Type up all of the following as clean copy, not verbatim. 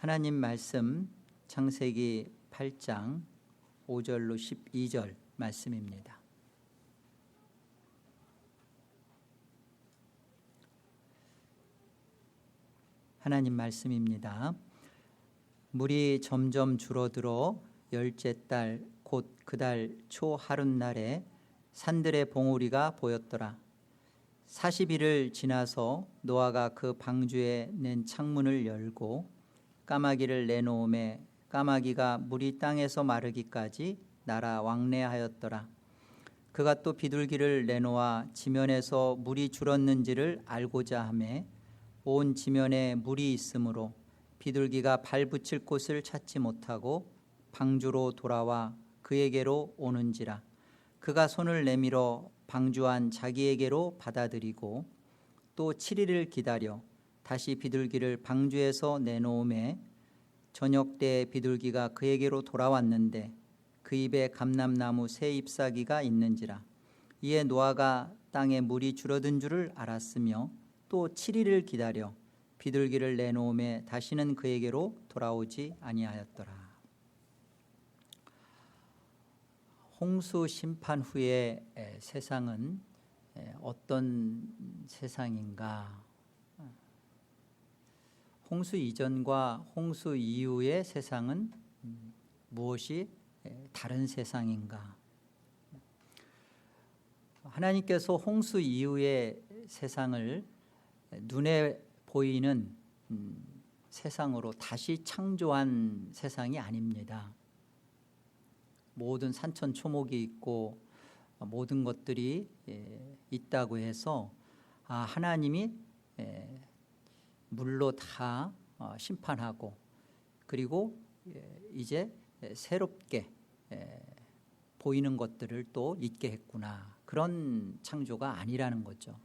하나님 말씀 창세기 8장 5절로 12절 말씀입니다. 하나님 말씀입니다. 물이 점점 줄어들어 열째 달 곧 그 달 초 하룻날에 산들의 봉우리가 보였더라. 40일을 지나서 노아가 그 방주에 낸 창문을 열고 까마귀를 내놓음에 까마귀가 물이 땅에서 마르기까지 날아 왕래하였더라. 그가 또 비둘기를 내놓아 지면에서 물이 줄었는지를 알고자 하매 온 지면에 물이 있으므로 비둘기가 발 붙일 곳을 찾지 못하고 방주로 돌아와 그에게로 오는지라. 그가 손을 내밀어 방주 안 자기에게로 받아들이고 또 7일을 기다려 다시 비둘기를 방주에서 내놓음에 저녁 때 비둘기가 그에게로 돌아왔는데 그 입에 감람나무 새 잎사귀가 있는지라. 이에 노아가 땅에 물이 줄어든 줄을 알았으며 또 7일을 기다려 비둘기를 내놓음에 다시는 그에게로 돌아오지 아니하였더라. 홍수 심판 후에 세상은 어떤 세상인가? 홍수 이전과 홍수 이후의 세상은 무엇이 다른 세상인가? 하나님께서 홍수 이후의 세상을 눈에 보이는 세상으로 다시 창조한 세상이 아닙니다. 모든 산천초목이 있고 모든 것들이 있다고 해서 하나님이 물로 다 심판하고 그리고 이제 새롭게 보이는 것들을 또 있게 했구나, 그런 창조가 아니라는 거죠.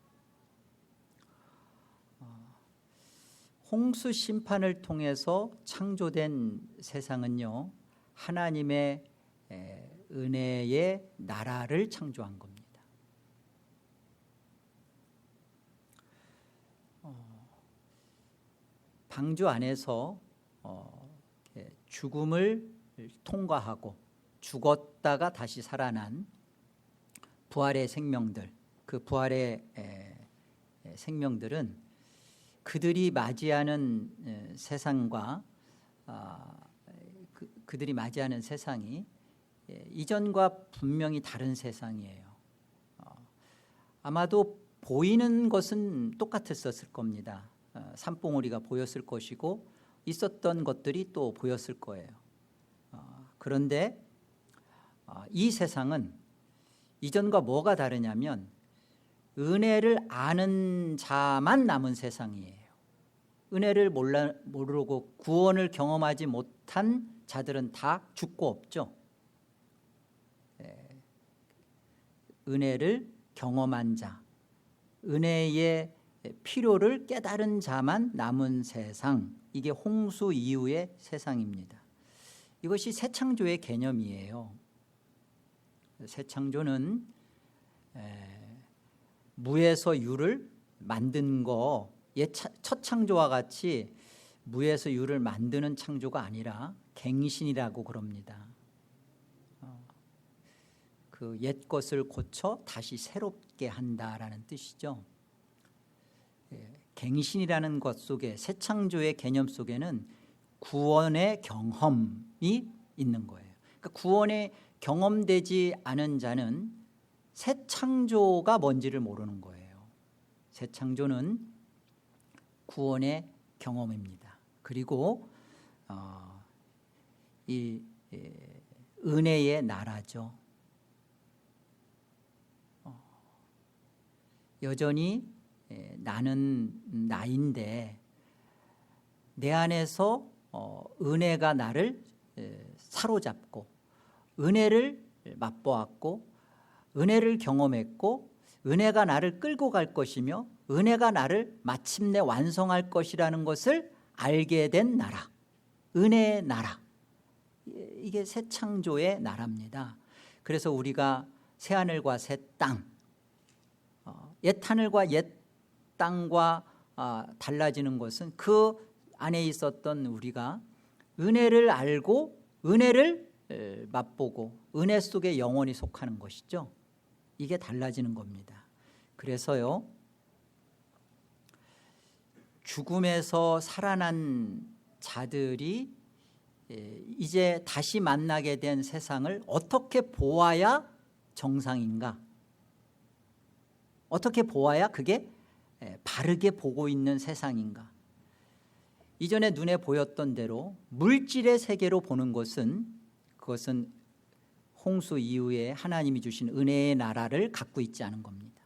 홍수 심판을 통해서 창조된 세상은요, 하나님의 은혜의 나라를 창조한 겁니다. 방주 안에서 죽음을 통과하고 죽었다가 다시 살아난 부활의 생명들, 그 부활의 생명들은 그들이 맞이하는 세상과 그들이 맞이하는 세상이 이전과 분명히 다른 세상이에요. 아마도 보이는 것은 똑같았을 겁니다. 산봉우리가 보였을 것이고 있었던 것들이 또 보였을 거예요. 그런데 이 세상은 이전과 뭐가 다르냐면 은혜를 아는 자만 남은 세상이에요. 은혜를 모르고 구원을 경험하지 못한 자들은 다 죽고 없죠. 은혜를 경험한 자, 은혜의 필요를 깨달은 자만 남은 세상, 이게 홍수 이후의 세상입니다. 이것이 새 창조의 개념이에요. 새 창조는 무에서 유를 만든 거, 첫 창조와 같이 무에서 유를 만드는 창조가 아니라 갱신이라고 그럽니다. 그 옛 것을 고쳐 다시 새롭게 한다라는 뜻이죠. 갱신이라는 것 속에, 새 창조의 개념 속에는 구원의 경험이 있는 거예요. 그러니까 구원의 경험되지 않은 자는 새 창조가 뭔지를 모르는 거예요. 새 창조는 구원의 경험입니다. 그리고 이 은혜의 나라죠. 여전히 나는 나인데 내 안에서 은혜가 나를 사로잡고 은혜를 맛보았고 은혜를 경험했고 은혜가 나를 끌고 갈 것이며 은혜가 나를 마침내 완성할 것이라는 것을 알게 된 나라, 은혜의 나라, 이게 새 창조의 나라입니다. 그래서 우리가 새 하늘과 새 땅, 옛 하늘과 옛 땅과 달라지는 것은 그 안에 있었던 우리가 은혜를 알고 은혜를 맛보고 은혜 속에 영원히 속하는 것이죠. 이게 달라지는 겁니다. 그래서요, 죽음에서 살아난 자들이 이제 다시 만나게 된 세상을 어떻게 보아야 정상인가? 어떻게 보아야 그게 바르게 보고 있는 세상인가? 이전에 눈에 보였던 대로 물질의 세계로 보는 것은, 그것은 홍수 이후에 하나님이 주신 은혜의 나라를 갖고 있지 않은 겁니다.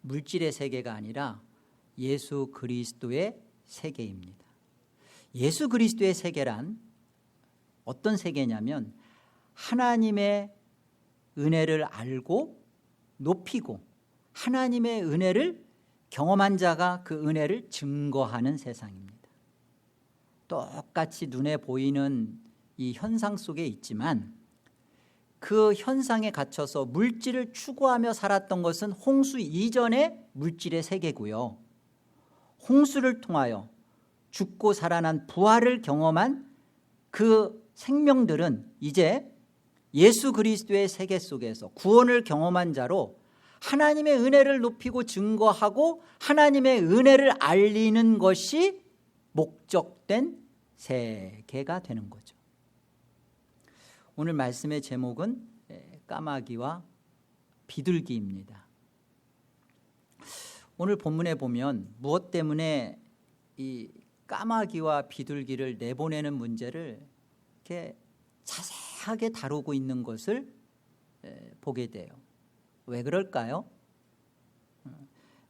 물질의 세계가 아니라 예수 그리스도의 세계입니다. 예수 그리스도의 세계란 어떤 세계냐면 하나님의 은혜를 알고 높이고 하나님의 은혜를 경험한 자가 그 은혜를 증거하는 세상입니다. 똑같이 눈에 보이는 이 현상 속에 있지만 그 현상에 갇혀서 물질을 추구하며 살았던 것은 홍수 이전의 물질의 세계고요, 홍수를 통하여 죽고 살아난 부활을 경험한 그 생명들은 이제 예수 그리스도의 세계 속에서 구원을 경험한 자로 하나님의 은혜를 높이고 증거하고 하나님의 은혜를 알리는 것이 목적된 세계가 되는 거죠. 오늘 말씀의 제목은 까마귀와 비둘기입니다. 오늘 본문에 보면 무엇 때문에 이 까마귀와 비둘기를 내보내는 문제를 이렇게 자세하게 다루고 있는 것을 보게 돼요. 왜 그럴까요?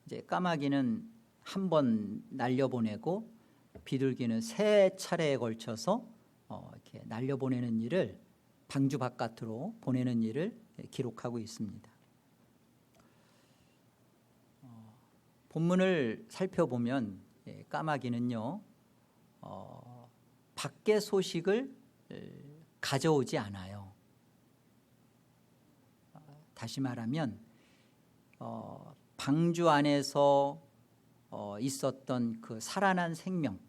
이제 까마귀는 한 번 날려보내고 비둘기는 3차례에 걸쳐서 이렇게 날려보내는 일을, 방주 바깥으로 보내는 일을 기록하고 있습니다. 본문을 살펴보면 까마귀는요, 밖의 소식을 가져오지 않아요. 다시 말하면 방주 안에서 있었던 그 살아난 생명,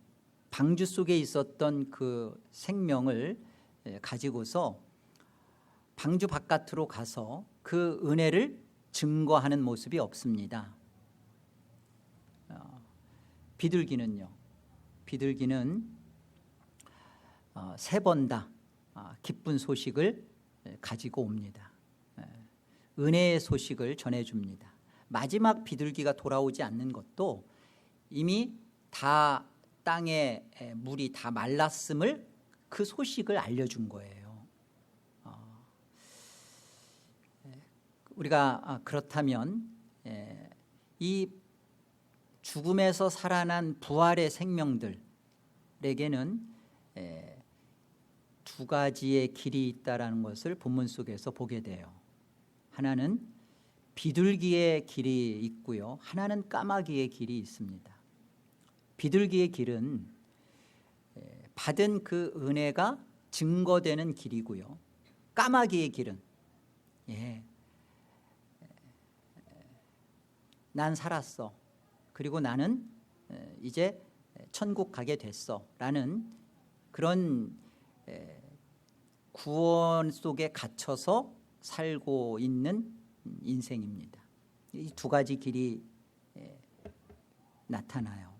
방주 속에 있었던 그 생명을 가지고서 방주 바깥으로 가서 그 은혜를 증거하는 모습이 없습니다. 비둘기는요, 비둘기는 3번 다 기쁜 소식을 가지고 옵니다. 은혜의 소식을 전해줍니다. 마지막 비둘기가 돌아오지 않는 것도 이미 다 땅에 물이 다 말랐음을, 그 소식을 알려준 거예요. 우리가 그렇다면 이 죽음에서 살아난 부활의 생명들에게는 2가지의 길이 있다는 것을 본문 속에서 보게 돼요. 하나는 비둘기의 길이 있고요, 하나는 까마귀의 길이 있습니다. 비둘기의 길은 받은 그 은혜가 증거되는 길이고요, 까마귀의 길은 난 살았어, 그리고 나는 이제 천국 가게 됐어 라는 그런 구원 속에 갇혀서 살고 있는 인생입니다. 이 2가지 길이 나타나요.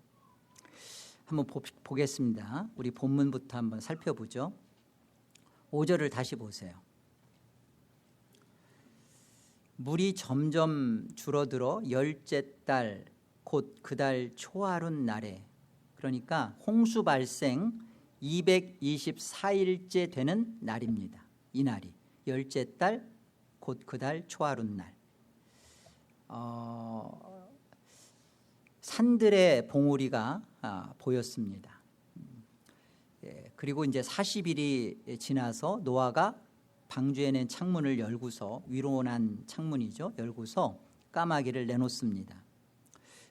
한번 보겠습니다. 우리 본문부터 한번 살펴보죠. 5절을 다시 보세요. 물이 점점 줄어들어 10째 달 곧 그 달 초하룻 날에, 그러니까 홍수 발생 224일째 되는 날입니다. 이 날이 10째 달 곧 그 달 초하룻 날. 산들의 봉우리가 보였습니다. 그리고 이제 40일이 지나서 노아가 방주에 낸 창문을 열고서, 위로 난 창문이죠, 열고서 까마귀를 내놓습니다.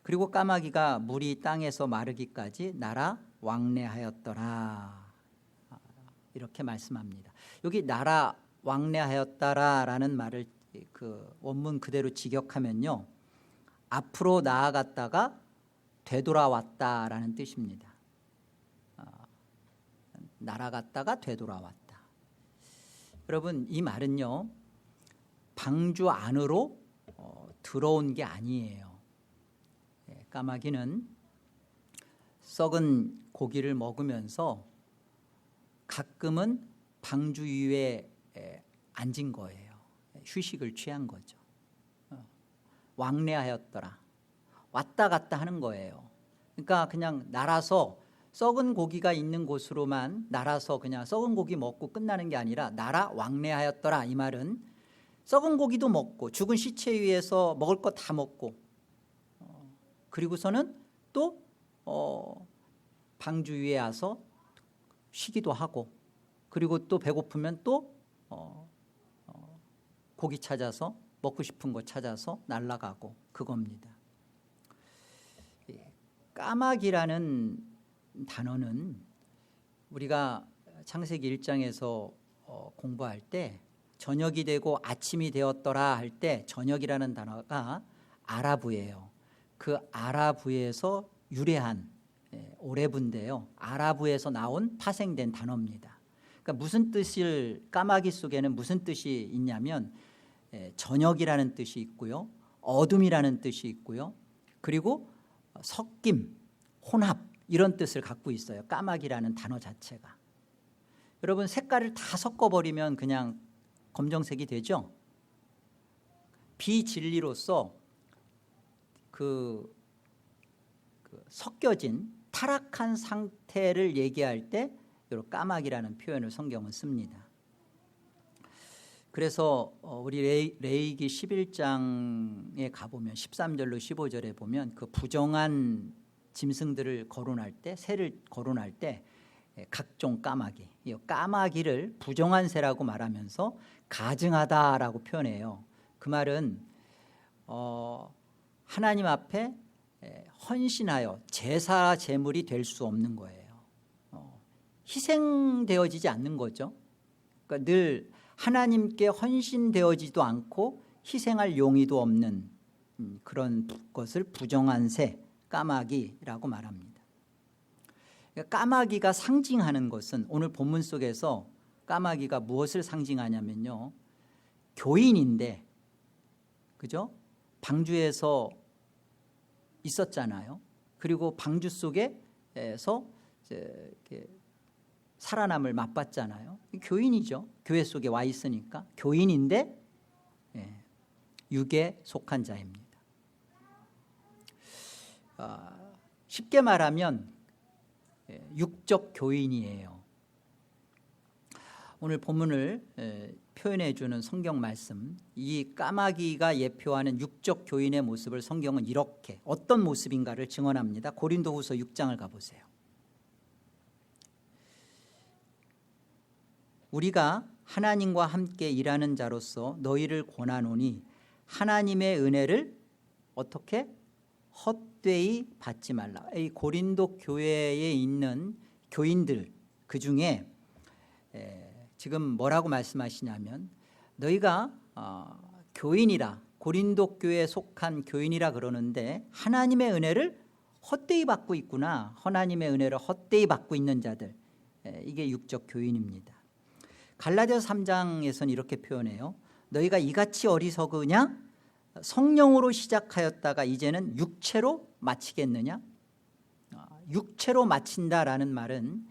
그리고 까마귀가 물이 땅에서 마르기까지 날아 왕래하였더라, 이렇게 말씀합니다. 여기 날아 왕래하였다라는 말을 그 원문 그대로 직역하면요, 앞으로 나아갔다가 되돌아왔다라는 뜻입니다. 날아갔다가 되돌아왔다. 여러분, 이 말은요, 방주 안으로 들어온 게 아니에요. 까마귀는 썩은 고기를 먹으면서 가끔은 방주 위에 앉은 거예요. 휴식을 취한 거죠. 왕래하였더라. 왔다 갔다 하는 거예요. 그러니까 그냥 날아서 썩은 고기가 있는 곳으로만 날아서 그냥 썩은 고기 먹고 끝나는 게 아니라 날아 왕래하였더라. 이 말은 썩은 고기도 먹고 죽은 시체 위에서 먹을 거 다 먹고 그리고서는 또 방주 위에 와서 쉬기도 하고 그리고 또 배고프면 또 고기 찾아서 먹고 싶은 거 찾아서 날아가고 그겁니다. 까마귀라는 단어는 우리가 창세기 1장에서 공부할 때 저녁이 되고 아침이 되었더라 할 때 저녁이라는 단어가 아라브예요. 그 아라브에서 유래한 오레브인데요. 아라브에서 나온 파생된 단어입니다. 그러니까 무슨 뜻을 까마귀 속에는 무슨 뜻이 있냐면 저녁이라는 뜻이 있고요. 어둠이라는 뜻이 있고요. 그리고 섞임, 혼합 이런 뜻을 갖고 있어요. 까마귀라는 단어 자체가. 여러분 색깔을 다 섞어버리면 그냥 검정색이 되죠. 비진리로서 그 섞여진 타락한 상태를 얘기할 때 이런 까마귀라는 표현을 성경은 씁니다. 그래서 우리 레위기 11장에 가보면 13절로 15절에 보면 그 부정한 짐승들을 거론할 때 새를 거론할 때 각종 까마귀, 이 까마귀를 부정한 새라고 말하면서 가증하다라고 표현해요. 그 말은 하나님 앞에 헌신하여 제사 제물이 될 수 없는 거예요. 희생되어지지 않는 거죠. 그러니까 늘 하나님께 헌신되어지도 않고 희생할 용의도 없는 그런 것을 부정한 새, 까마귀라고 말합니다. 그러니까 까마귀가 상징하는 것은 오늘 본문 속에서 까마귀가 무엇을 상징하냐면요, 교인인데, 그죠? 방주에서 있었잖아요. 그리고 방주 속에서 이렇게 살아남을 맛봤잖아요. 교인이죠. 교회 속에 와 있으니까 교인인데 육에 속한 자입니다. 쉽게 말하면 육적 교인이에요. 오늘 본문을 표현해 주는 성경 말씀, 이 까마귀가 예표하는 육적 교인의 모습을 성경은 이렇게 어떤 모습인가를 증언합니다. 고린도후서 6장을 가보세요. 우리가 하나님과 함께 일하는 자로서 너희를 권하노니 하나님의 은혜를 어떻게 헛되이 받지 말라. 이 고린도 교회에 있는 교인들 그중에 지금 뭐라고 말씀하시냐면 너희가 교인이라, 고린도 교회에 속한 교인이라 그러는데 하나님의 은혜를 헛되이 받고 있구나. 하나님의 은혜를 헛되이 받고 있는 자들, 이게 육적 교인입니다. 갈라디아서 3장에서는 이렇게 표현해요. 너희가 이같이 어리석으냐? 성령으로 시작하였다가 이제는 육체로 마치겠느냐? 육체로 마친다라는 말은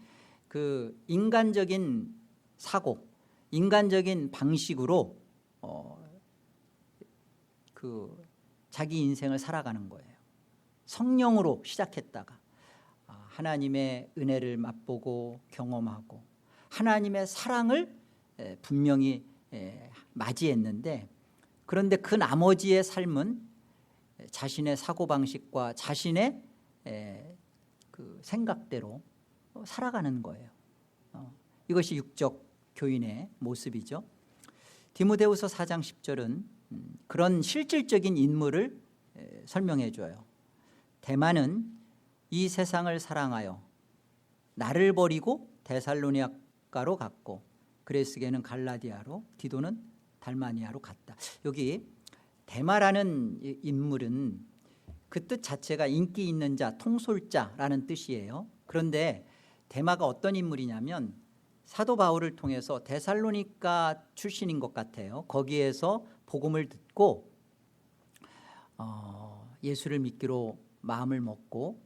그 인간적인 사고, 인간적인 방식으로 그 자기 인생을 살아가는 거예요. 성령으로 시작했다가 하나님의 은혜를 맛보고 경험하고 하나님의 사랑을 분명히 맞이했는데, 그런데 그 나머지의 삶은 자신의 사고방식과 자신의 그 생각대로 살아가는 거예요. 이것이 육적 교인의 모습이죠. 디모데후서 4장 10절은 그런 실질적인 인물을 설명해 줘요. 대만은 이 세상을 사랑하여 나를 버리고 데살로니가로 갔고 그레스게는 갈라디아로, 디도는 달마니아로 갔다. 여기 데마라는 인물은 그 뜻 자체가 인기 있는 자, 통솔자라는 뜻이에요. 그런데 데마가 어떤 인물이냐면 사도 바울을 통해서 데살로니가 출신인 것 같아요. 거기에서 복음을 듣고 예수를 믿기로 마음을 먹고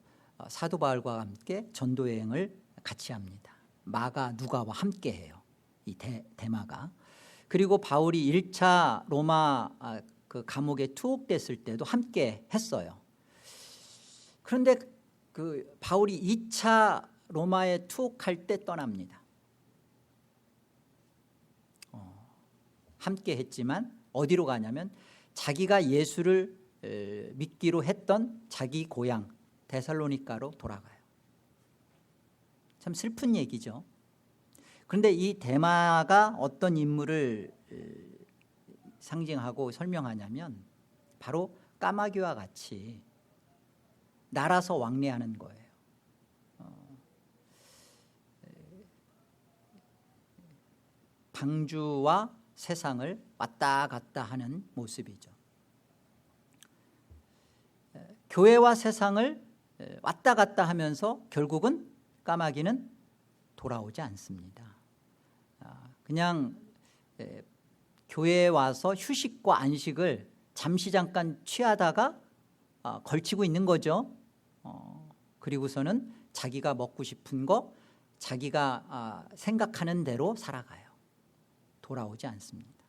사도 바울과 함께 전도 여행을 같이 합니다. 마가 누가와 함께 해요. 이 데마가. 그리고 바울이 1차 로마 그 감옥에 투옥됐을 때도 함께 했어요. 그런데 그 바울이 2차 로마에 투옥할 때 떠납니다. 함께 했지만 어디로 가냐면 자기가 예수를 믿기로 했던 자기 고향 데살로니가로 돌아가요. 참 슬픈 얘기죠. 그런데 이 데마가 어떤 인물을 상징하고 설명하냐면 바로 까마귀와 같이 날아서 왕래하는 거예요. 방주와 세상을 왔다 갔다 하는 모습이죠. 교회와 세상을 왔다 갔다 하면서 결국은 까마귀는 돌아오지 않습니다. 그냥 교회에 와서 휴식과 안식을 잠시 잠깐 취하다가 걸치고 있는 거죠. 그리고서는 자기가 먹고 싶은 거 자기가 생각하는 대로 살아가요. 돌아오지 않습니다.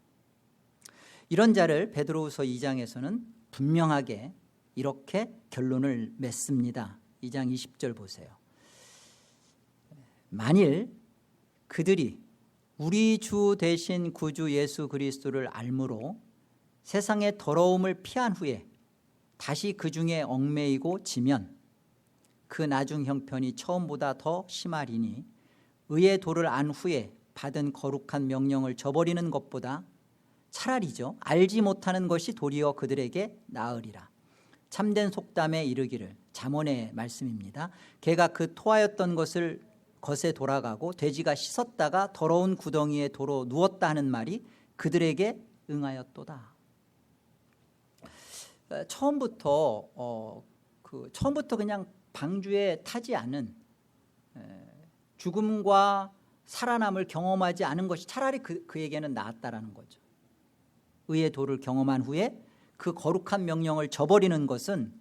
이런 자를 베드로후서 2장에서는 분명하게 이렇게 결론을 맺습니다. 2장 20절 보세요. 만일 그들이 우리 주 대신 구주 예수 그리스도를 알므로 세상의 더러움을 피한 후에 다시 그 중에 얽매이고 지면 그 나중 형편이 처음보다 더 심하리니 의의 도를 안 후에 받은 거룩한 명령을 저버리는 것보다 차라리죠 알지 못하는 것이 도리어 그들에게 나으리라. 참된 속담에 이르기를, 잠언의 말씀입니다. 개가 그 토하였던 것에 돌아가고 돼지가 씻었다가 더러운 구덩이에 도로 누웠다 하는 말이 그들에게 응하였도다. 처음부터 그냥 방주에 타지 않은, 죽음과 살아남을 경험하지 않은 것이 차라리 그에게는 나았다라는 거죠. 의의 도를 경험한 후에 그 거룩한 명령을 저버리는 것은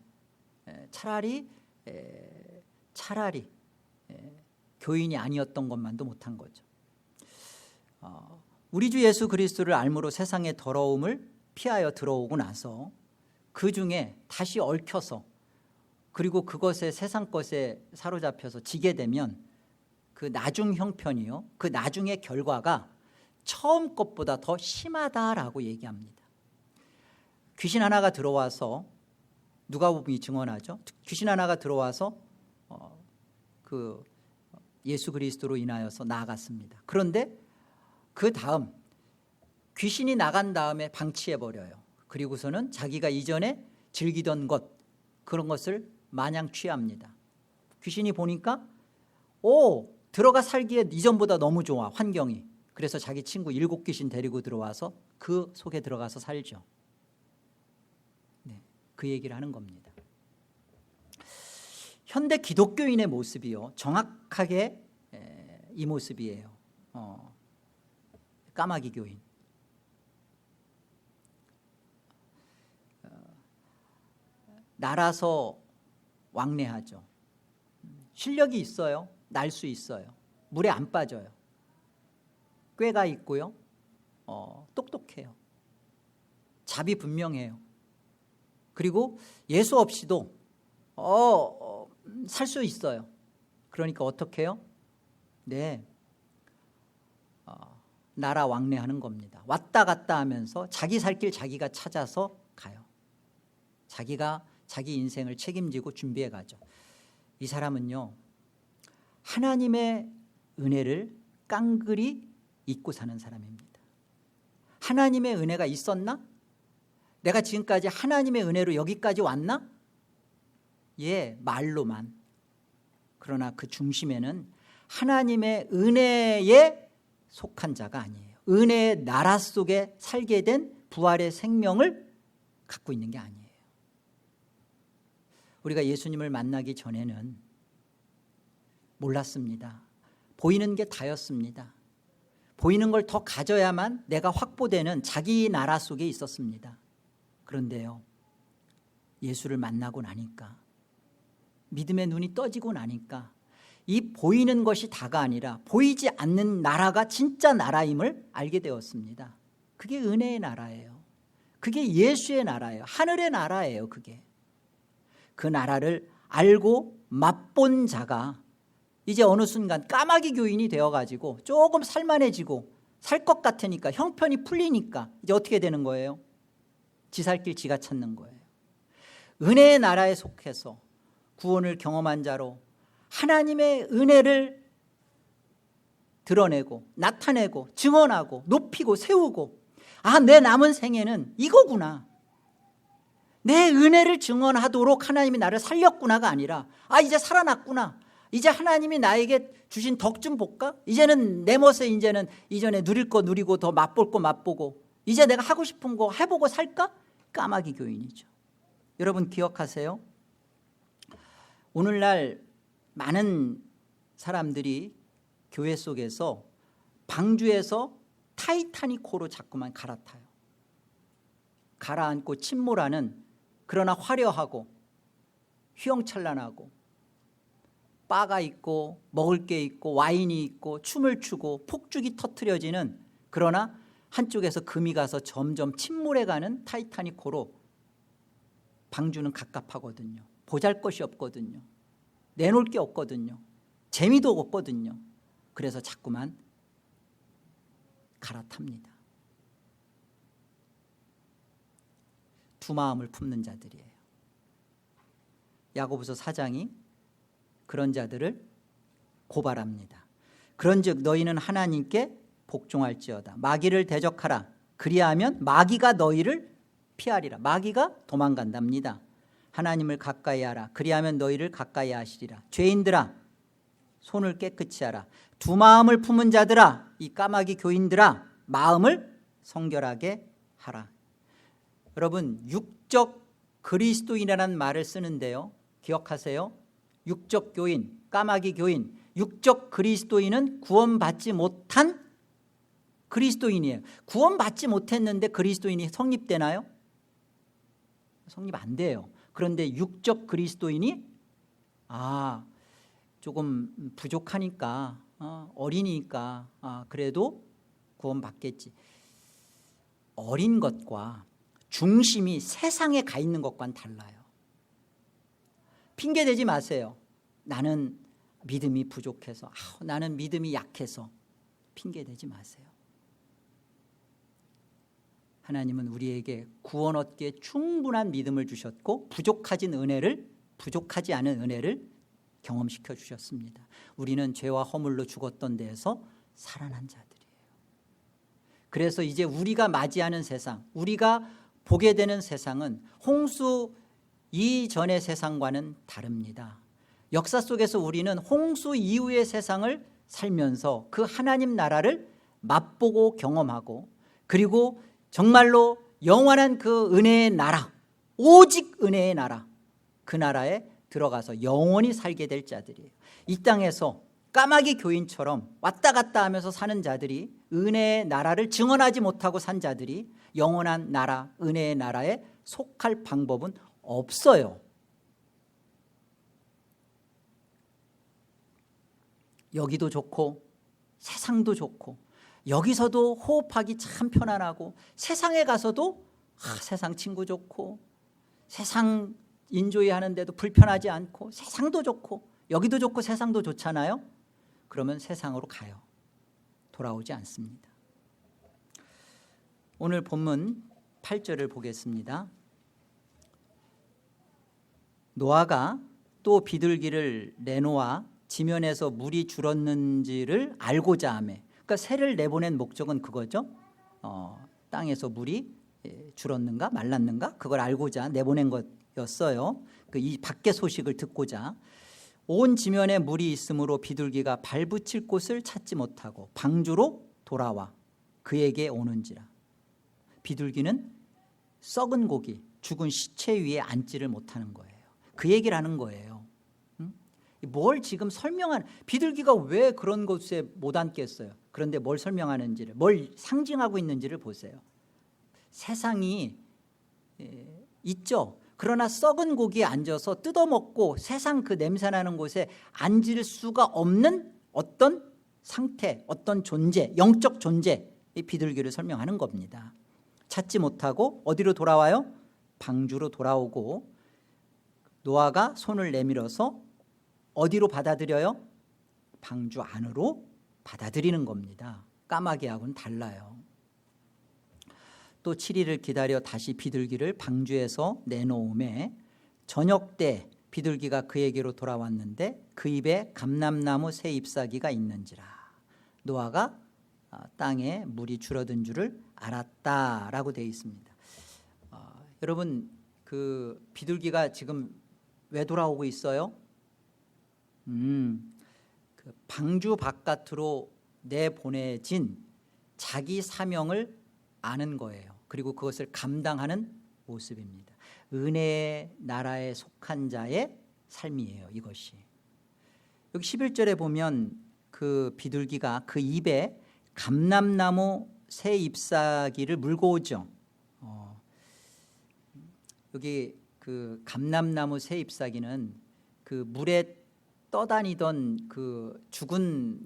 차라리 교인이 아니었던 것만도 못한 거죠. 우리 주 예수 그리스도를 알므로 세상의 더러움을 피하여 들어오고 나서 그 중에 다시 얽혀서 그리고 그것에 세상 것에 사로잡혀서 지게 되면 그 나중 형편이요, 그 나중의 결과가 처음 것보다 더 심하다라고 얘기합니다. 귀신 하나가 들어와서, 누가복음이 증언하죠. 귀신 하나가 들어와서 그 예수 그리스도로 인하여서 나아갔습니다. 그런데 그 다음 귀신이 나간 다음에 방치해버려요. 그리고서는 자기가 이전에 즐기던 것, 그런 것을 마냥 취합니다. 귀신이 보니까 들어가 살기에 이전보다 너무 좋아, 환경이. 그래서 자기 친구 7귀신 데리고 들어와서 그 속에 들어가서 살죠. 네, 그 얘기를 하는 겁니다. 현대 기독교인의 모습이요, 정확하게 이 모습이에요. 까마귀 교인. 날아서 왕래하죠. 실력이 있어요. 날 수 있어요. 물에 안 빠져요. 꾀가 있고요. 똑똑해요. 잡이 분명해요. 그리고 예수 없이도 살 수 있어요. 그러니까 어떻게 해요? 네, 날아 왕래하는 겁니다. 왔다 갔다 하면서 자기 살 길 자기가 찾아서 가요. 자기가 자기 인생을 책임지고 준비해 가죠. 이 사람은요, 하나님의 은혜를 깡그리 잊고 사는 사람입니다. 하나님의 은혜가 있었나? 내가 지금까지 하나님의 은혜로 여기까지 왔나? 예, 말로만. 그러나 그 중심에는 하나님의 은혜에 속한 자가 아니에요. 은혜의 나라 속에 살게 된 부활의 생명을 갖고 있는 게 아니에요. 우리가 예수님을 만나기 전에는 몰랐습니다. 보이는 게 다였습니다. 보이는 걸 더 가져야만 내가 확보되는 자기 나라 속에 있었습니다. 그런데요, 예수를 만나고 나니까, 믿음의 눈이 떠지고 나니까 이 보이는 것이 다가 아니라 보이지 않는 나라가 진짜 나라임을 알게 되었습니다. 그게 은혜의 나라예요. 그게 예수의 나라예요. 하늘의 나라예요. 그게. 그 나라를 알고 맛본 자가 이제 어느 순간 까마귀 교인이 되어가지고 조금 살만해지고 살 것 같으니까, 형편이 풀리니까 이제 어떻게 되는 거예요? 지 살 길 지가 찾는 거예요. 은혜의 나라에 속해서 구원을 경험한 자로 하나님의 은혜를 드러내고 나타내고 증언하고 높이고 세우고, 아, 내 남은 생애는 이거구나, 내 은혜를 증언하도록 하나님이 나를 살렸구나가 아니라, 아, 이제 살아났구나, 이제 하나님이 나에게 주신 덕 좀 볼까? 이제는 내 멋에 이제는 이전에 누릴 거 누리고 더 맛볼 거 맛보고 이제 내가 하고 싶은 거 해보고 살까? 까마귀 교인이죠. 여러분 기억하세요? 오늘날 많은 사람들이 교회 속에서 방주에서 타이타닉호로 자꾸만 갈아타요. 가라앉고 침몰하는, 그러나 화려하고 휘황찬란하고 바가 있고 먹을 게 있고 와인이 있고 춤을 추고 폭죽이 터트려지는, 그러나 한쪽에서 금이 가서 점점 침몰해가는 타이타닉호로 방주는 갑갑하거든요. 보잘것이 없거든요. 내놓을 게 없거든요. 재미도 없거든요. 그래서 자꾸만 갈아탑니다. 두 마음을 품는 자들이에요. 야고보서 4장이 그런 자들을 고발합니다. 그런즉 너희는 하나님께 복종할지어다. 마귀를 대적하라. 그리하면 마귀가 너희를 피하리라. 마귀가 도망간답니다. 하나님을 가까이 하라. 그리하면 너희를 가까이 하시리라. 죄인들아, 손을 깨끗이 하라. 두 마음을 품은 자들아, 이 까마귀 교인들아, 마음을 성결하게 하라. 여러분, 육적 그리스도인이라는 말을 쓰는데요, 기억하세요? 육적 교인, 까마귀 교인, 육적 그리스도인은 구원받지 못한 그리스도인이에요. 구원받지 못했는데 그리스도인이 성립되나요? 성립 안 돼요. 그런데 육적 그리스도인이 조금 부족하니까, 어리니까 그래도 구원받겠지. 어린 것과 중심이 세상에 가 있는 것과는 달라요. 핑계대지 마세요. 나는 믿음이 부족해서, 나는 믿음이 약해서. 핑계대지 마세요. 하나님은 우리에게 구원 얻기에 충분한 믿음을 주셨고 부족하지 않은 은혜를 경험시켜 주셨습니다. 우리는 죄와 허물로 죽었던 데에서 살아난 자들이에요. 그래서 이제 우리가 맞이하는 세상, 우리가 보게 되는 세상은 홍수 이전의 세상과는 다릅니다. 역사 속에서 우리는 홍수 이후의 세상을 살면서 그 하나님 나라를 맛보고 경험하고, 그리고 정말로 영원한 그 은혜의 나라, 오직 은혜의 나라, 그 나라에 들어가서 영원히 살게 될 자들이에요. 이 땅에서 까마귀 교인처럼 왔다 갔다 하면서 사는 자들이, 은혜의 나라를 증언하지 못하고 산 자들이 영원한 나라, 은혜의 나라에 속할 방법은 없어요. 여기도 좋고 세상도 좋고, 여기서도 호흡하기 참 편안하고, 세상에 가서도 세상 친구 좋고, 세상 인조이 하는데도 불편하지 않고, 세상도 좋고 여기도 좋고 세상도 좋잖아요. 그러면 세상으로 가요. 돌아오지 않습니다. 오늘 본문 8절을 보겠습니다. 노아가 또 비둘기를 내놓아 지면에서 물이 줄었는지를 알고자 하매, 그러니까 새를 내보낸 목적은 그거죠. 땅에서 물이 줄었는가 말랐는가 그걸 알고자 내보낸 것이었어요. 이 밖의 소식을 듣고자. 온 지면에 물이 있으므로 비둘기가 발붙일 곳을 찾지 못하고 방주로 돌아와 그에게 오는지라. 비둘기는 썩은 고기, 죽은 시체 위에 앉지를 못하는 거예요. 그 얘기를 하는 거예요. 뭘 지금 비둘기가 왜 그런 곳에 못 앉겠어요? 그런데 뭘 설명하는지를, 뭘 상징하고 있는지를 보세요. 세상이 있죠. 그러나 썩은 고기에 앉아서 뜯어먹고 세상 그 냄새나는 곳에 앉을 수가 없는 어떤 상태, 어떤 존재, 영적 존재, 이 비둘기를 설명하는 겁니다. 찾지 못하고 어디로 돌아와요? 방주로 돌아오고, 노아가 손을 내밀어서 어디로 받아들여요? 방주 안으로 받아들이는 겁니다. 까마귀하고는 달라요. 또 7일을 기다려 다시 비둘기를 방주에서 내놓음에 저녁 때 비둘기가 그에게로 돌아왔는데 그 입에 감람나무 새 잎사귀가 있는지라 노아가 땅에 물이 줄어든 줄을 알았다라고 되어 있습니다. 여러분, 그 비둘기가 지금 왜 돌아오고 있어요? 그 방주 바깥으로 내보내진 자기 사명을 아는 거예요. 그리고 그것을 감당하는 모습입니다. 은혜의 나라에 속한 자의 삶이에요. 이것이. 여기 11절에 보면 그 비둘기가 그 입에 감람나무 새 잎사귀를 물고 오죠. 여기 그 감람나무 새 잎사귀는 그 물에 떠다니던 그 죽은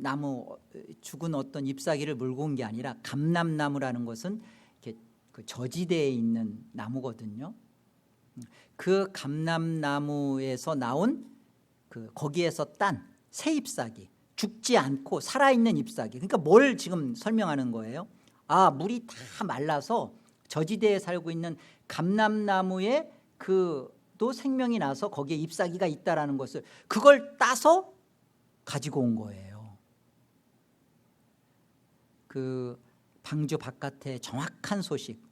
어떤 잎사귀를 물고 온 게 아니라, 감람나무라는 것은 이렇게 그 저지대에 있는 나무거든요. 그 감람나무에서 나온 거기에서 딴 새 잎사귀, 죽지 않고 살아있는 잎사귀. 그러니까 뭘 지금 설명하는 거예요? 물이 다 말라서 저지대에 살고 있는 감람나무에 또 생명이 나서 거기에 잎사귀가 있다라는 것을, 그걸 따서 가지고 온 거예요. 그 방주 바깥에 정확한 소식,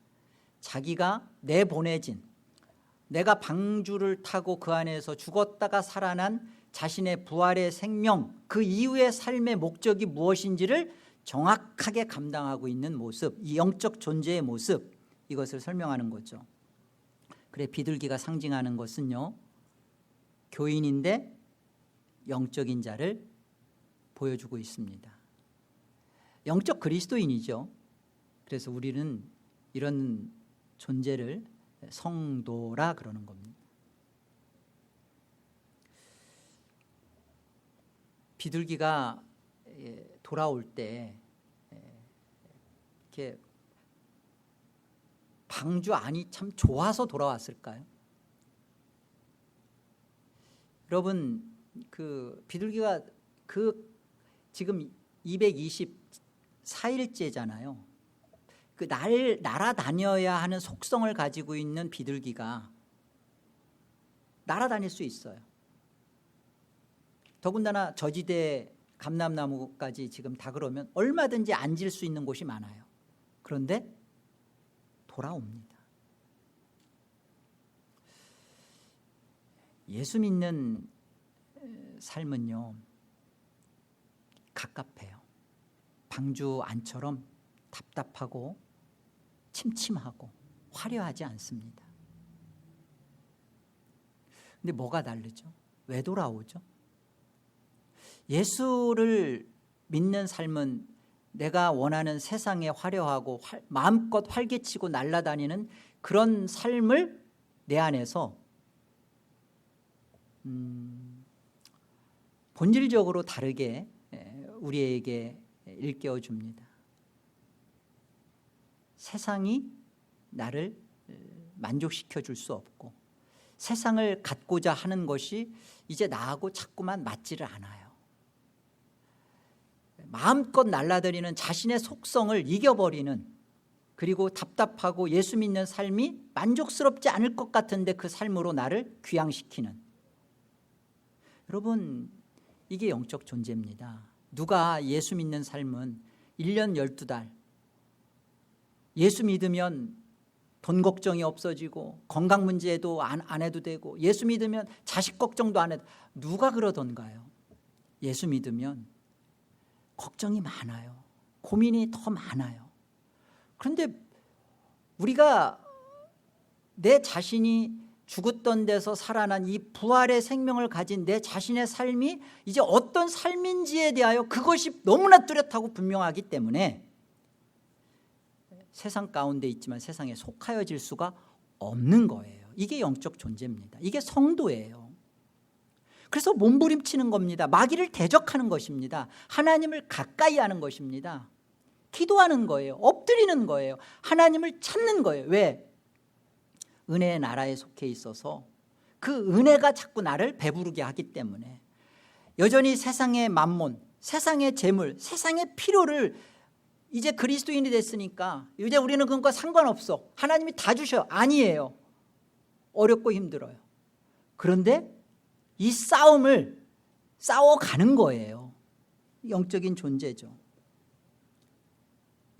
자기가 내보내진, 내가 방주를 타고 그 안에서 죽었다가 살아난 자신의 부활의 생명, 그 이후의 삶의 목적이 무엇인지를 정확하게 감당하고 있는 모습, 이 영적 존재의 모습, 이것을 설명하는 거죠. 그래, 비둘기가 상징하는 것은요, 교인인데 영적인 자를 보여주고 있습니다. 영적 그리스도인이죠. 그래서 우리는 이런 존재를 성도라 그러는 겁니다. 비둘기가 돌아올 때 이렇게 방주 안이 참 좋아서 돌아왔을까요? 여러분, 그 비둘기가 지금 224일째잖아요. 그 날아다녀야 하는 속성을 가지고 있는 비둘기가 날아다닐 수 있어요. 더군다나 저지대 감람나무까지 지금 다 그러면 얼마든지 앉을 수 있는 곳이 많아요. 그런데 돌아옵니다. 예수 믿는 삶은요, 갑갑해요. 방주 안처럼 답답하고 침침하고 화려하지 않습니다. 근데 뭐가 다르죠? 왜 돌아오죠? 예수를 믿는 삶은 내가 원하는 세상에 화려하고 마음껏 활개치고 날아다니는 그런 삶을 내 안에서 본질적으로 다르게 우리에게 일깨워 줍니다. 세상이 나를 만족시켜 줄 수 없고, 세상을 갖고자 하는 것이 이제 나하고 자꾸만 맞지를 않아요. 마음껏 날아다니는 자신의 속성을 이겨버리는, 그리고 답답하고 예수 믿는 삶이 만족스럽지 않을 것 같은데 그 삶으로 나를 귀향시키는, 여러분, 이게 영적 존재입니다. 누가 예수 믿는 삶은 1년 12달 예수 믿으면 돈 걱정이 없어지고 건강 문제도 안 해도 되고, 예수 믿으면 자식 걱정도 안 해도, 누가 그러던가요? 예수 믿으면 걱정이 많아요. 고민이 더 많아요. 그런데 우리가 내 자신이 죽었던 데서 살아난 이 부활의 생명을 가진 내 자신의 삶이 이제 어떤 삶인지에 대하여 그것이 너무나 뚜렷하고 분명하기 때문에 세상 가운데 있지만 세상에 속하여질 수가 없는 거예요. 이게 영적 존재입니다. 이게 성도예요. 그래서 몸부림치는 겁니다. 마귀를 대적하는 것입니다. 하나님을 가까이 하는 것입니다. 기도하는 거예요. 엎드리는 거예요. 하나님을 찾는 거예요. 왜? 은혜의 나라에 속해 있어서 그 은혜가 자꾸 나를 배부르게 하기 때문에 여전히 세상의 만몬, 세상의 재물, 세상의 필요를 이제 그리스도인이 됐으니까 이제 우리는 그것과 상관없어. 하나님이 다 주셔요. 아니에요. 어렵고 힘들어요. 그런데 이 싸움을 싸워가는 거예요. 영적인 존재죠.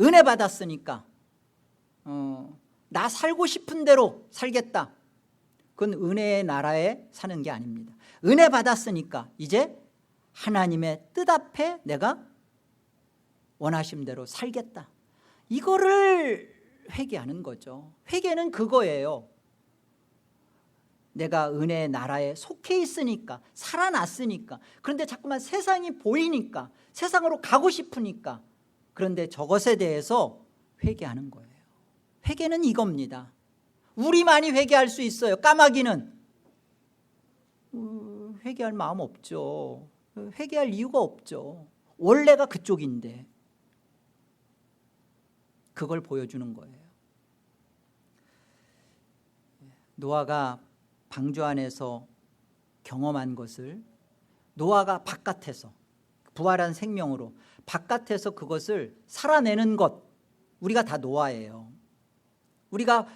은혜 받았으니까 나 살고 싶은 대로 살겠다. 그건 은혜의 나라에 사는 게 아닙니다. 은혜 받았으니까 이제 하나님의 뜻 앞에 내가 원하신 대로 살겠다. 이거를 회개하는 거죠. 회개는 그거예요. 내가 은혜의 나라에 속해 있으니까, 살아났으니까, 그런데 자꾸만 세상이 보이니까, 세상으로 가고 싶으니까, 그런데 저것에 대해서 회개하는 거예요. 회개는 이겁니다. 우리만이 회개할 수 있어요. 까마귀는 회개할 마음 없죠. 회개할 이유가 없죠. 원래가 그쪽인데 그걸 보여주는 거예요. 노아가 방주 안에서 경험한 것을 노아가 바깥에서 부활한 생명으로 바깥에서 그것을 살아내는 것, 우리가 다 노아예요. 우리가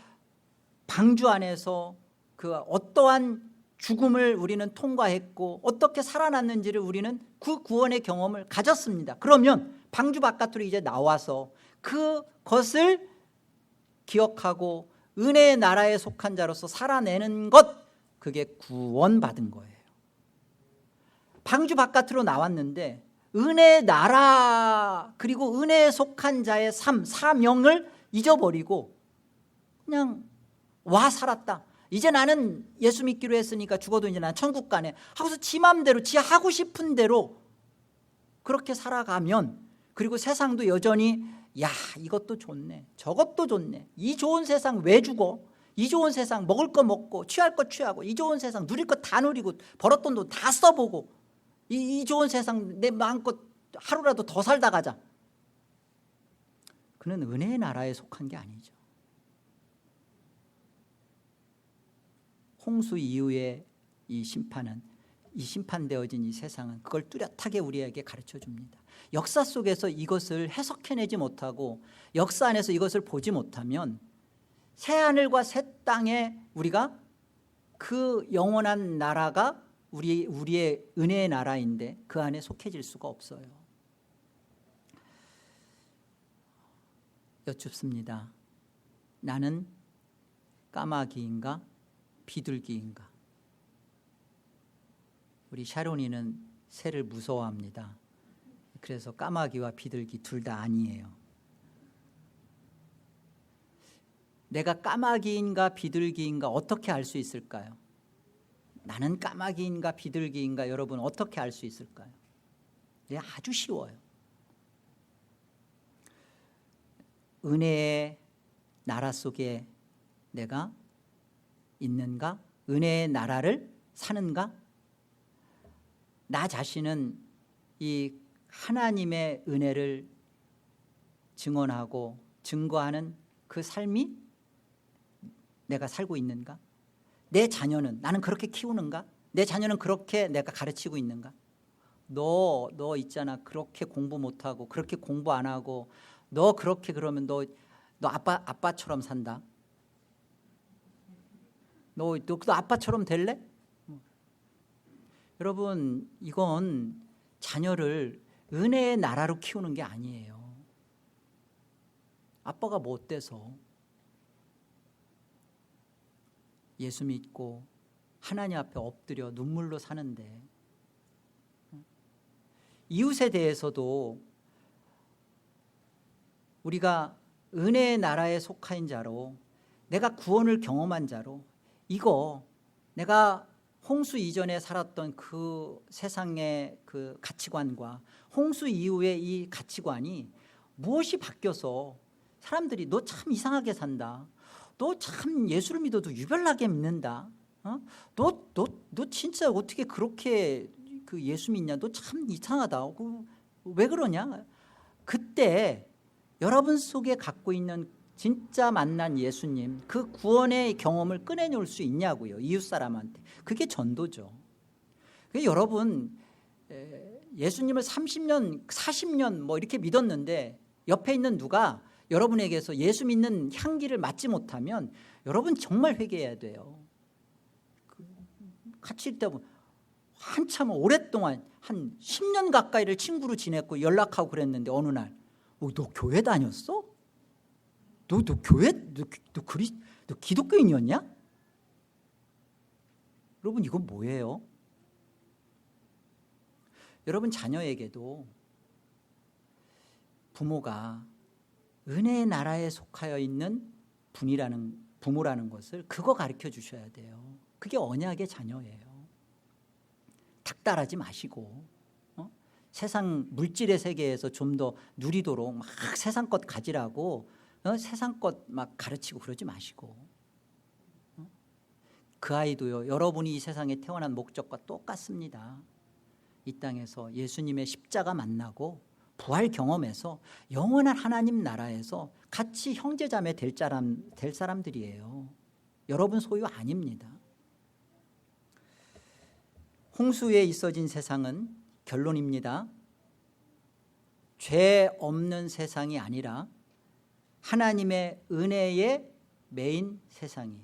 방주 안에서 그 어떠한 죽음을 우리는 통과했고 어떻게 살아났는지를 우리는 그 구원의 경험을 가졌습니다. 그러면 방주 바깥으로 이제 나와서 그것을 기억하고 은혜의 나라에 속한 자로서 살아내는 것, 그게 구원받은 거예요. 방주 바깥으로 나왔는데 은혜의 나라 그리고 은혜에 속한 자의 삶, 사명을 잊어버리고 그냥 와 살았다. 이제 나는 예수 믿기로 했으니까 죽어도 이제 난 천국 가네 하고서 지 맘대로 지 하고 싶은 대로 그렇게 살아가면, 그리고 세상도 여전히 야 이것도 좋네 저것도 좋네, 이 좋은 세상 왜 죽어, 이 좋은 세상 먹을 거 먹고 취할 거 취하고 이 좋은 세상 누릴 거 다 누리고 벌었던 돈 다 써보고 이 좋은 세상 내 마음껏 하루라도 더 살다 가자. 그는 은혜의 나라에 속한 게 아니죠. 홍수 이후에 이 심판은, 이 심판되어진 이 세상은 그걸 뚜렷하게 우리에게 가르쳐 줍니다. 역사 속에서 이것을 해석해내지 못하고 역사 안에서 이것을 보지 못하면 새하늘과 새 땅에 우리가 그 영원한 나라가 우리의 은혜의 나라인데 그 안에 속해질 수가 없어요. 여쭙습니다. 나는 까마귀인가 비둘기인가? 우리 샤론이는 새를 무서워합니다. 그래서 까마귀와 비둘기 둘 다 아니에요. 내가 까마귀인가 비둘기인가 어떻게 알 수 있을까요? 나는 까마귀인가 비둘기인가 여러분 어떻게 알 수 있을까요? 네, 아주 쉬워요. 은혜의 나라 속에 내가 있는가? 은혜의 나라를 사는가? 나 자신은 이 하나님의 은혜를 증언하고 증거하는 그 삶이 내가 살고 있는가? 내 자녀는 나는 그렇게 키우는가? 내 자녀는 그렇게 내가 가르치고 있는가? 너 있잖아, 그렇게 공부 못하고 그렇게 공부 안 하고 너 그렇게 그러면 너 아빠처럼 산다. 너 아빠처럼 될래? 여러분, 이건 자녀를 은혜의 나라로 키우는 게 아니에요. 아빠가 뭐 어때서? 예수 믿고 하나님 앞에 엎드려 눈물로 사는데, 이웃에 대해서도 우리가 은혜의 나라에 속한 자로, 내가 구원을 경험한 자로 이거 내가 홍수 이전에 살았던 그 세상의 그 가치관과 홍수 이후의 이 가치관이 무엇이 바뀌어서 사람들이 너 참 이상하게 산다, 너 참 예수를 믿어도 유별나게 믿는다, 너 진짜 어떻게 그렇게 그 예수 믿냐, 너 참 이상하다, 왜 그러냐. 그때 여러분 속에 갖고 있는 진짜 만난 예수님, 그 구원의 경험을 꺼내놓을 수 있냐고요. 이웃 사람한테. 그게 전도죠. 여러분 예수님을 30년 40년 뭐 이렇게 믿었는데 옆에 있는 누가 여러분에게서 예수 믿는 향기를 맡지 못하면 여러분 정말 회개해야 돼요. 같이 있다 보면 한참 오랫동안 한 10년 가까이를 친구로 지냈고 연락하고 그랬는데 어느 날 너 교회 다녔어? 너 교회 너 기독교인이었냐? 여러분 이건 뭐예요? 여러분 자녀에게도 부모가 은혜의 나라에 속하여 있는 부모라는 것을 그거 가르쳐 주셔야 돼요. 그게 언약의 자녀예요. 닥달하지 마시고 세상 물질의 세계에서 좀 더 누리도록 막 세상 것 가지라고 세상 것 막 가르치고 그러지 마시고 그 아이도요, 여러분이 이 세상에 태어난 목적과 똑같습니다. 이 땅에서 예수님의 십자가 만나고 부활 경험해서 영원한 하나님 나라에서 같이 형제자매 될 사람들이에요. 여러분 소유 아닙니다. 홍수에 있어진 세상은 결론입니다. 죄 없는 세상이 아니라 하나님의 은혜의 메인 세상이에요.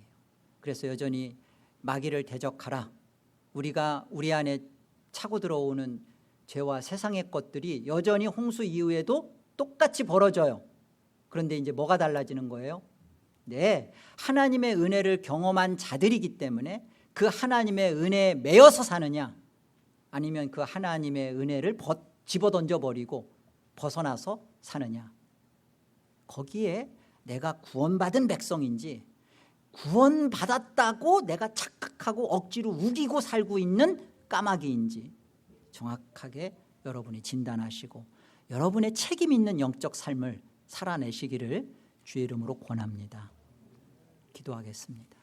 그래서 여전히 마귀를 대적하라. 우리가 우리 안에 차고 들어오는 죄와 세상의 것들이 여전히 홍수 이후에도 똑같이 벌어져요. 그런데 이제 뭐가 달라지는 거예요? 네, 하나님의 은혜를 경험한 자들이기 때문에 그 하나님의 은혜에 매여서 사느냐, 아니면 그 하나님의 은혜를 집어던져버리고 벗어나서 사느냐. 거기에 내가 구원받은 백성인지 구원받았다고 내가 착각하고 억지로 우기고 살고 있는 까마귀인지 정확하게 여러분이 진단하시고 여러분의 책임 있는 영적 삶을 살아내시기를 주의 이름으로 권합니다. 기도하겠습니다.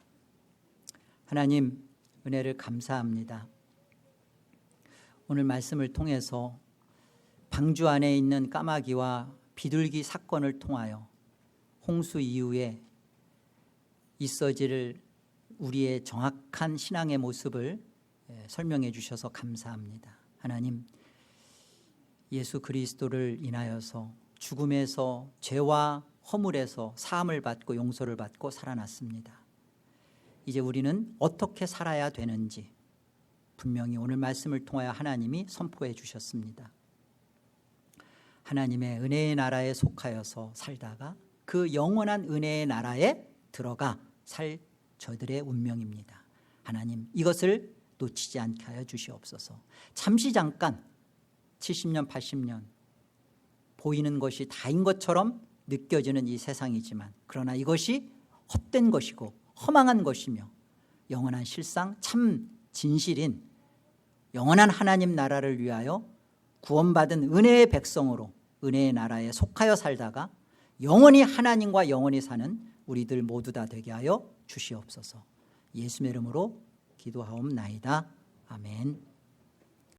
하나님, 은혜를 감사합니다. 오늘 말씀을 통해서 방주 안에 있는 까마귀와 비둘기 사건을 통하여 홍수 이후에 있어질 우리의 정확한 신앙의 모습을 설명해 주셔서 감사합니다. 하나님, 예수 그리스도를 인하여서 죽음에서 죄와 허물에서 사함을 받고 용서를 받고 살아났습니다. 이제 우리는 어떻게 살아야 되는지 분명히 오늘 말씀을 통하여 하나님이 선포해 주셨습니다. 하나님의 은혜의 나라에 속하여서 살다가 그 영원한 은혜의 나라에 들어가 살 저들의 운명입니다. 하나님, 이것을 놓치지 않게 하여 주시옵소서. 잠시 잠깐 70년 80년 보이는 것이 다인 것처럼 느껴지는 이 세상이지만 그러나 이것이 헛된 것이고 허망한 것이며 영원한 실상 참 진실인 영원한 하나님 나라를 위하여 구원받은 은혜의 백성으로 은혜의 나라에 속하여 살다가 영원히 하나님과 영원히 사는 우리들 모두 다 되게 하여 주시옵소서. 예수의 이름으로 기도하옵나이다. 아멘.